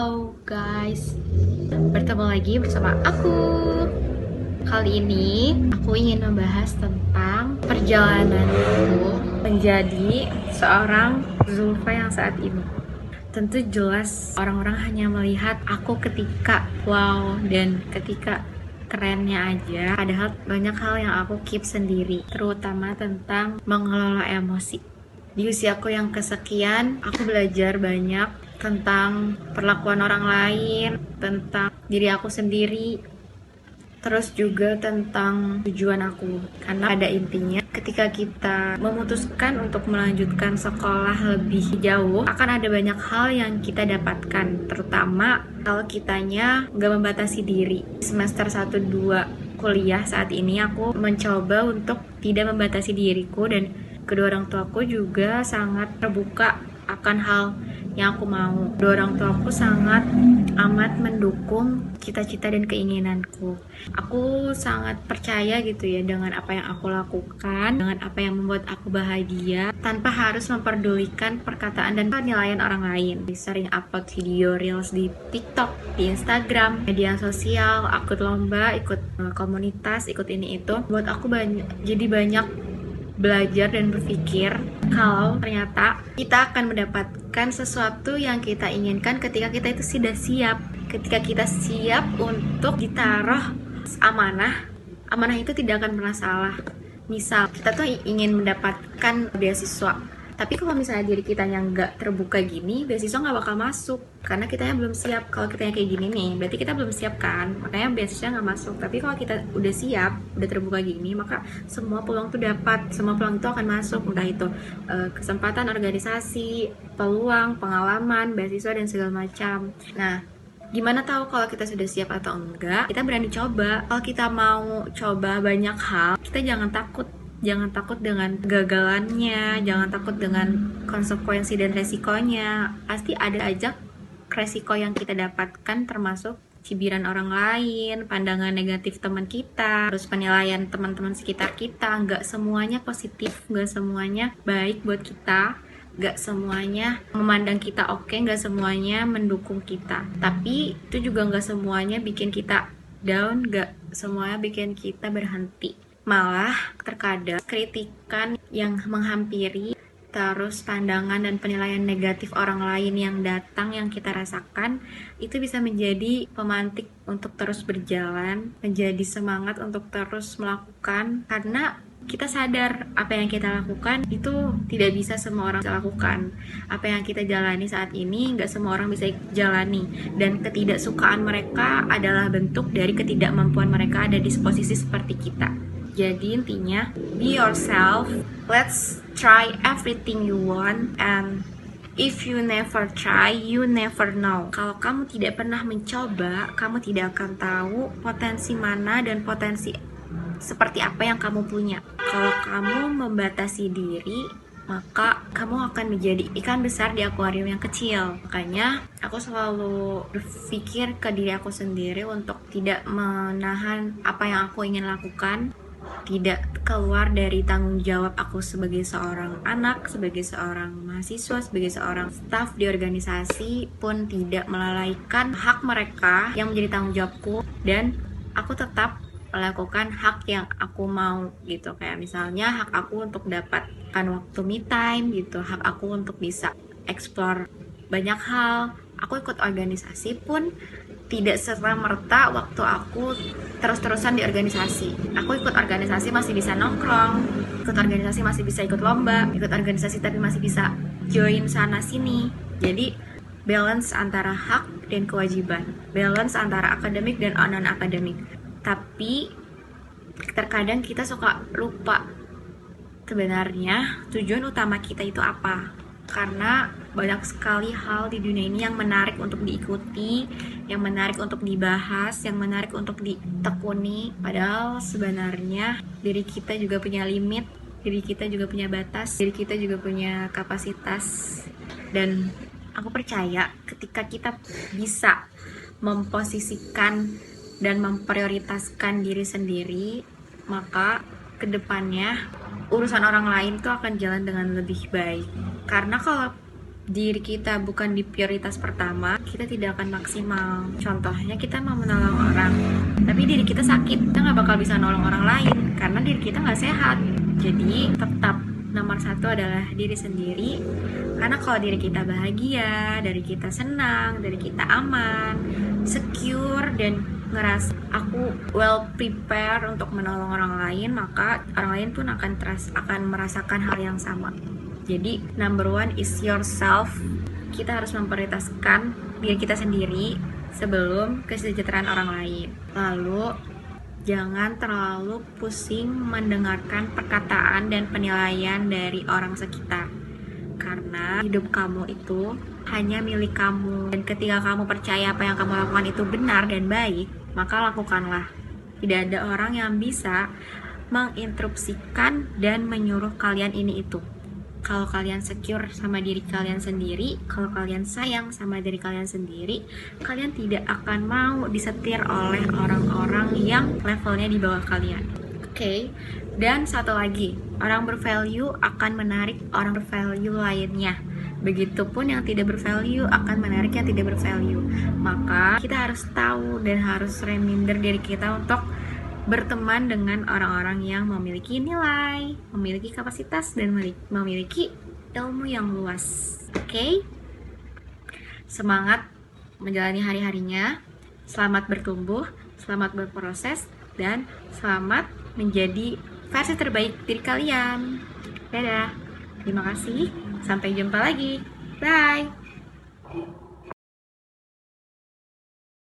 Halo guys, bertemu lagi bersama aku. Kali ini aku ingin membahas tentang perjalananku menjadi seorang Zulfa yang saat ini. Tentu jelas orang-orang hanya melihat aku ketika wow dan ketika kerennya aja. Padahal banyak hal yang aku keep sendiri, terutama tentang mengelola emosi. Di usiaku yang kesekian, aku belajar banyak tentang perlakuan orang lain, tentang diri aku sendiri, terus juga tentang tujuan aku. Karena pada intinya, ketika kita memutuskan untuk melanjutkan sekolah lebih jauh, akan ada banyak hal yang kita dapatkan, terutama kalau kitanya nggak membatasi diri. Semester 1-2 kuliah saat ini, aku mencoba untuk tidak membatasi diriku, dan kedua orang tuaku juga sangat terbuka akan hal yang aku mau. Kedua orang tuaku sangat amat mendukung cita-cita dan keinginanku. Aku sangat percaya gitu ya dengan apa yang aku lakukan, dengan apa yang membuat aku bahagia, tanpa harus memperdulikan perkataan dan penilaian orang lain. Sering upload video reels di TikTok, di Instagram, media sosial, ikut lomba, ikut komunitas, ikut ini itu. Buat aku jadi banyak belajar dan berpikir kalau ternyata kita akan mendapatkan sesuatu yang kita inginkan ketika kita itu sudah siap. Ketika kita siap untuk ditaruh amanah, amanah itu tidak akan pernah salah. Misal kita tuh ingin mendapatkan beasiswa, tapi kalau misalnya diri kita yang nggak terbuka gini, beasiswa nggak bakal masuk karena kitanya belum siap. Kalau kitanya kayak gini nih, berarti kita belum siap kan, makanya beasiswa nggak masuk. Tapi kalau kita udah siap, udah terbuka gini, maka semua peluang tuh dapat, semua peluang itu akan masuk, entah itu kesempatan organisasi, peluang, pengalaman, beasiswa dan segala macam. Nah, gimana tahu kalau kita sudah siap atau enggak? Kita berani coba. Kalau kita mau coba banyak hal, kita jangan takut. Jangan takut dengan gagalannya, jangan takut dengan konsekuensi dan resikonya. Pasti ada aja resiko yang kita dapatkan, termasuk cibiran orang lain, pandangan negatif teman kita, terus penilaian teman-teman sekitar kita. Nggak semuanya positif, nggak semuanya baik buat kita, nggak semuanya memandang kita oke, nggak semuanya mendukung kita. Tapi itu juga nggak semuanya bikin kita down, nggak semuanya bikin kita berhenti. Malah terkadang kritikan yang menghampiri, terus pandangan dan penilaian negatif orang lain yang datang, yang kita rasakan, itu bisa menjadi pemantik untuk terus berjalan, menjadi semangat untuk terus melakukan. Karena kita sadar apa yang kita lakukan itu tidak bisa semua orang bisa lakukan. Apa yang kita jalani saat ini nggak semua orang bisa jalani, dan ketidaksukaan mereka adalah bentuk dari ketidakmampuan mereka ada di posisi seperti kita. Jadi intinya, be yourself, let's try everything you want, and if you never try, you never know. Kalau kamu tidak pernah mencoba, kamu tidak akan tahu potensi mana dan potensi seperti apa yang kamu punya. Kalau kamu membatasi diri, maka kamu akan menjadi ikan besar di akuarium yang kecil. Makanya aku selalu berpikir ke diri aku sendiri untuk tidak menahan apa yang aku ingin lakukan, tidak keluar dari tanggung jawab aku sebagai seorang anak, sebagai seorang mahasiswa, sebagai seorang staf di organisasi, pun tidak melalaikan hak mereka yang menjadi tanggung jawabku, dan aku tetap melakukan hak yang aku mau gitu. Kayak misalnya hak aku untuk dapatkan waktu me time gitu, hak aku untuk bisa explore banyak hal. Aku ikut organisasi pun tidak serta-merta waktu aku terus-terusan di organisasi. Aku ikut organisasi masih bisa nongkrong, ikut organisasi masih bisa ikut lomba, ikut organisasi tapi masih bisa join sana sini. Jadi balance antara hak dan kewajiban, balance antara akademik dan non-akademik. Tapi terkadang kita suka lupa sebenarnya tujuan utama kita itu apa. Karena banyak sekali hal di dunia ini yang menarik untuk diikuti, yang menarik untuk dibahas, yang menarik untuk ditekuni. Padahal sebenarnya diri kita juga punya limit, diri kita juga punya batas, diri kita juga punya kapasitas. Dan aku percaya ketika kita bisa memposisikan dan memprioritaskan diri sendiri, maka kedepannya urusan orang lain tuh akan jalan dengan lebih baik. Karena kalau diri kita bukan di prioritas pertama, kita tidak akan maksimal. Contohnya kita mau menolong orang, tapi diri kita sakit, kita nggak bakal bisa nolong orang lain karena diri kita nggak sehat. Jadi tetap nomor satu adalah diri sendiri. Karena kalau diri kita bahagia, dari kita senang, dari kita aman, secure, dan ngerasa aku well prepared untuk menolong orang lain, maka orang lain pun akan merasakan hal yang sama. Jadi number one is yourself. Kita harus memprioritaskan diri kita sendiri sebelum kesejahteraan orang lain. Lalu jangan terlalu pusing mendengarkan perkataan dan penilaian dari orang sekitar. Karena hidup kamu itu hanya milik kamu. Dan ketika kamu percaya apa yang kamu lakukan itu benar dan baik, maka lakukanlah. Tidak ada orang yang bisa menginstruksikan dan menyuruh kalian ini itu. Kalau kalian secure sama diri kalian sendiri, kalau kalian sayang sama diri kalian sendiri, kalian tidak akan mau disetir oleh orang-orang yang levelnya di bawah kalian. Oke. Dan satu lagi, orang bervalue akan menarik orang bervalue lainnya. Begitupun yang tidak bervalue akan menarik yang tidak bervalue. Maka kita harus tahu dan harus reminder diri kita untuk berteman dengan orang-orang yang memiliki nilai, memiliki kapasitas, dan memiliki ilmu yang luas. Oke? Semangat menjalani hari-harinya, selamat bertumbuh, selamat berproses, dan selamat menjadi versi terbaik diri kalian. Dadah, terima kasih, sampai jumpa lagi, bye!